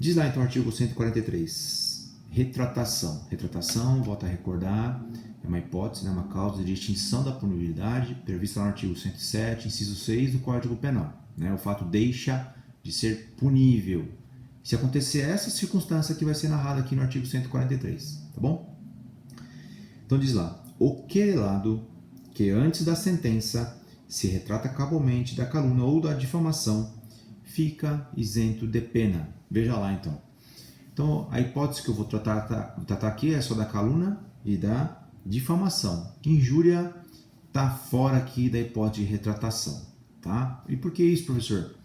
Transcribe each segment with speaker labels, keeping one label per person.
Speaker 1: Diz lá então o artigo 143, retratação. Retratação, volta a recordar, é uma hipótese, né, uma causa de extinção da punibilidade, prevista lá no artigo 107, inciso 6 do Código Penal. Né? O fato deixa de ser punível. Se acontecer essa circunstância que vai ser narrada aqui no artigo 143, tá bom? Então diz lá, o querelado que antes da sentença se retrata cabalmente da calúnia ou da difamação fica isento de pena. Veja lá então. Então a hipótese que eu vou tratar aqui é só da calúnia e da difamação. Injúria está fora aqui da hipótese de retratação. Tá? E por que isso, professor?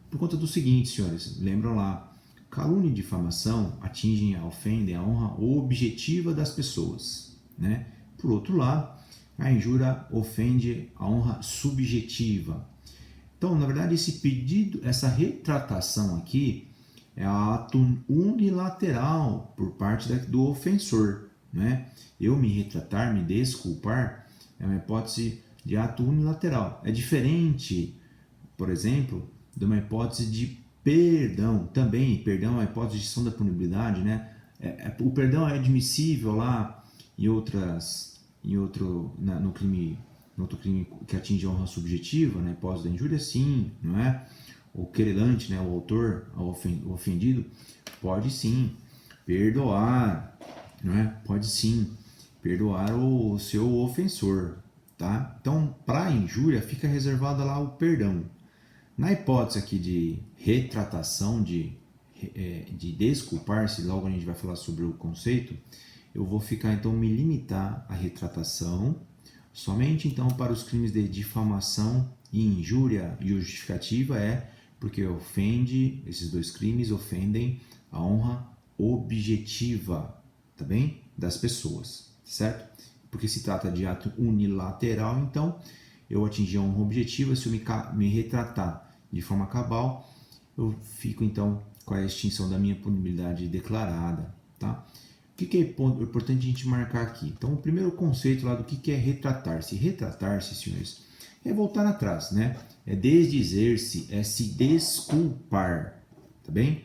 Speaker 1: Por conta do seguinte, senhores, lembram lá, calúnia e difamação atingem, ofendem a honra objetiva das pessoas. Né? Por outro lado, a injúria ofende a honra subjetiva. Então, na verdade, esse pedido, essa retratação aqui é ato unilateral por parte do ofensor. Né? Eu me retratar, me desculpar, é uma hipótese de ato unilateral. É diferente, por exemplo, de uma hipótese de perdão. Também, perdão é uma hipótese de extinção da punibilidade. Né? O perdão é admissível lá no outro crime que atinge a honra subjetiva, na hipótese da injúria, sim, não é? O querelante, né, o autor, o ofendido, pode sim perdoar, não é? Pode sim perdoar o seu ofensor, tá? Então, para a injúria fica reservado lá o perdão. Na hipótese aqui de retratação, de desculpar-se, logo a gente vai falar sobre o conceito, eu vou ficar então me limitar à retratação somente então para os crimes de difamação e injúria, e a justificativa é porque esses dois crimes ofendem a honra objetiva, tá bem? Das pessoas, certo? Porque se trata de ato unilateral, então eu atingi a honra objetiva, se eu me retratar de forma cabal, eu fico então com a extinção da minha punibilidade declarada, tá? O que é importante a gente marcar aqui? Então, o primeiro conceito lá do que é retratar-se. Retratar-se, senhores, é voltar atrás, né? É desdizer-se, é se desculpar, tá bem?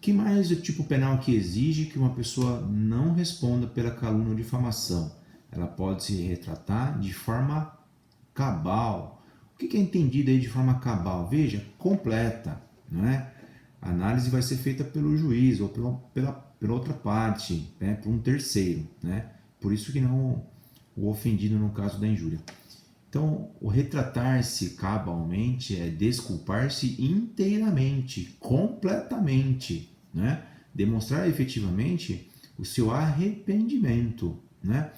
Speaker 1: Que mais o tipo penal que exige que uma pessoa não responda pela calúnia ou difamação? Ela pode se retratar de forma cabal. O que é entendido aí de forma cabal? Veja, completa, não é? A análise vai ser feita pelo juiz ou pela outra parte, né, por um terceiro, né? Por isso que não o ofendido no caso da injúria. Então, o retratar-se cabalmente é desculpar-se inteiramente, completamente, né? Demonstrar efetivamente o seu arrependimento, né?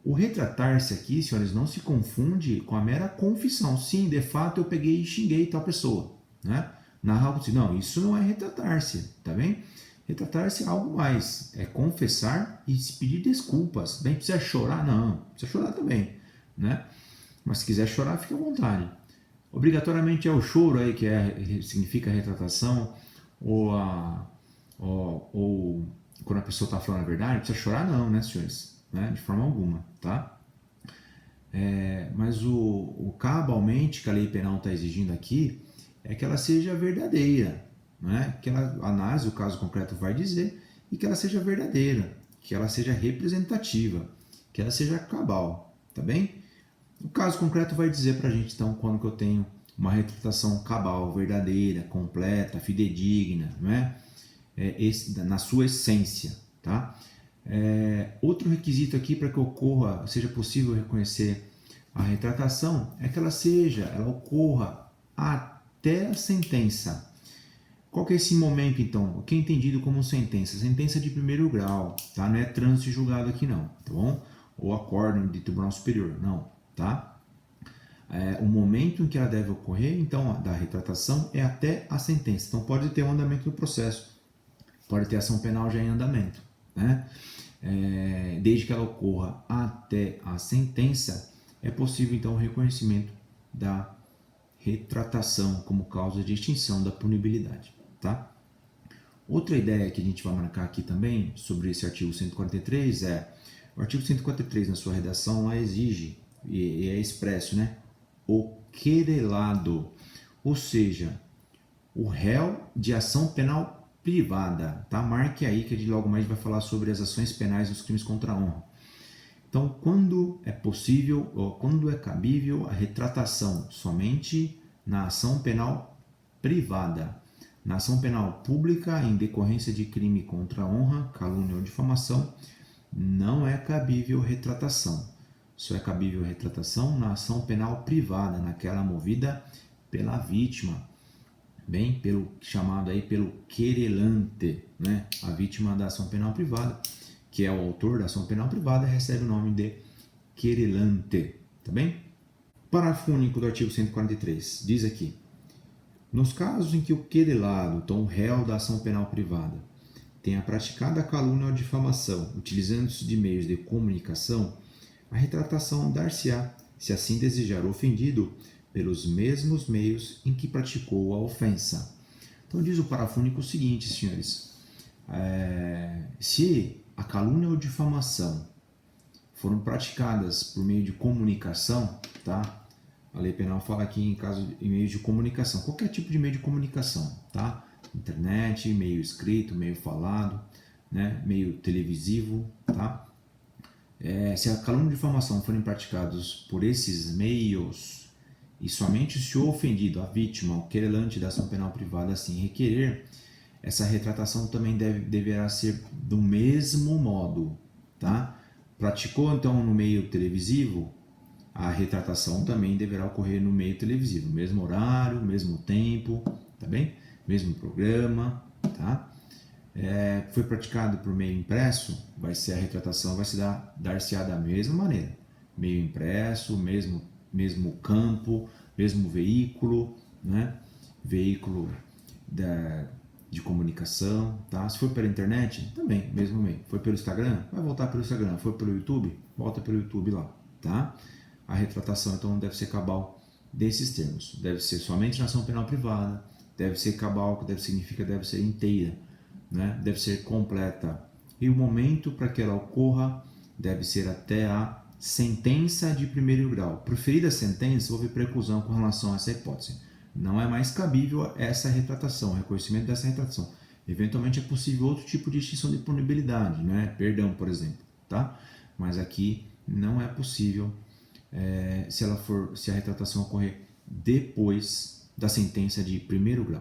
Speaker 1: O retratar-se aqui, senhores, não se confunde com a mera confissão. Sim, de fato eu peguei e xinguei tal pessoa, né? Não, isso não é retratar-se, tá bem? Retratar-se é algo mais, é confessar e se pedir desculpas. Bem, precisa chorar? Não, precisa chorar também, né? Mas se quiser chorar, fique à vontade. Obrigatoriamente é o choro aí que significa retratação, ou quando a pessoa está falando a verdade, precisa chorar não, né, senhores? Né? De forma alguma, tá? Mas o cabalmente que a lei penal está exigindo aqui é que ela seja verdadeira, né? Que a análise, o caso concreto vai dizer, e que ela seja verdadeira, que ela seja representativa, que ela seja cabal, tá bem? O caso concreto vai dizer para a gente, então, quando que eu tenho uma retratação cabal, verdadeira, completa, fidedigna, não é? Na sua essência, tá? Outro requisito aqui para que seja possível reconhecer a retratação é que ela ocorra até a sentença. Qual que é esse momento, então? O que é entendido como sentença? Sentença de primeiro grau, tá? Não é trânsito julgado aqui não, tá bom? Ou acórdão de tribunal superior, não, tá? O momento em que ela deve ocorrer, então, da retratação é até a sentença. Então, pode ter um andamento do processo, pode ter ação penal já em andamento, né? Desde que ela ocorra até a sentença, é possível, então, o reconhecimento da retratação como causa de extinção da punibilidade, tá? Outra ideia que a gente vai marcar aqui também sobre esse artigo 143 o artigo 143 na sua redação lá exige, e é expresso, né? O querelado, ou seja, o réu de ação penal privada, tá? Marque aí que logo mais vai falar sobre as ações penais dos crimes contra a honra. Então, quando é possível ou quando é cabível a retratação? Somente na ação penal privada. Na ação penal pública, em decorrência de crime contra a honra, calúnia ou difamação, não é cabível retratação. Só é cabível retratação na ação penal privada, naquela movida pela vítima, bem, pelo chamado aí pelo querelante, né? A vítima da ação penal privada, que é o autor da ação penal privada, recebe o nome de querelante, tá bem? Parágrafo único do artigo 143 diz aqui: nos casos em que o querelado, então o réu da ação penal privada, tenha praticado a calúnia ou difamação, utilizando-se de meios de comunicação, a retratação dar-se-á, se assim desejar o ofendido, pelos mesmos meios em que praticou a ofensa. Então diz o parágrafo único o seguinte, senhores: se a calúnia ou difamação foram praticadas por meio de comunicação, tá? A lei penal fala aqui em meio de comunicação, qualquer tipo de meio de comunicação, tá? Internet, meio escrito, meio falado, né? Meio televisivo, tá? Se a calúnia e difamação forem praticados por esses meios e somente se o ofendido, a vítima, o querelante da ação penal privada assim requerer, essa retratação também deverá ser do mesmo modo, tá? Praticou então no meio televisivo, a retratação também deverá ocorrer no meio televisivo, mesmo horário, mesmo tempo, tá bem? Mesmo programa, tá? Foi praticado por meio impresso, a retratação vai se dar-se-á da mesma maneira. Meio impresso, mesmo campo, mesmo veículo, né? Veículo de comunicação, tá? Se for pela internet, também, mesmo meio. Foi pelo Instagram, vai voltar pelo Instagram. Foi pelo YouTube, volta pelo YouTube lá, tá? A retratação, então, deve ser cabal desses termos. Deve ser somente na ação penal privada, deve ser cabal, que deve ser inteira, né? Deve ser completa. E o momento para que ela ocorra deve ser até a sentença de primeiro grau. Proferida a sentença, houve preclusão com relação a essa hipótese. Não é mais cabível essa retratação, o reconhecimento dessa retratação. Eventualmente é possível outro tipo de extinção de punibilidade, né? Perdão, por exemplo, tá? Mas aqui não é possível se a retratação ocorrer depois da sentença de primeiro grau.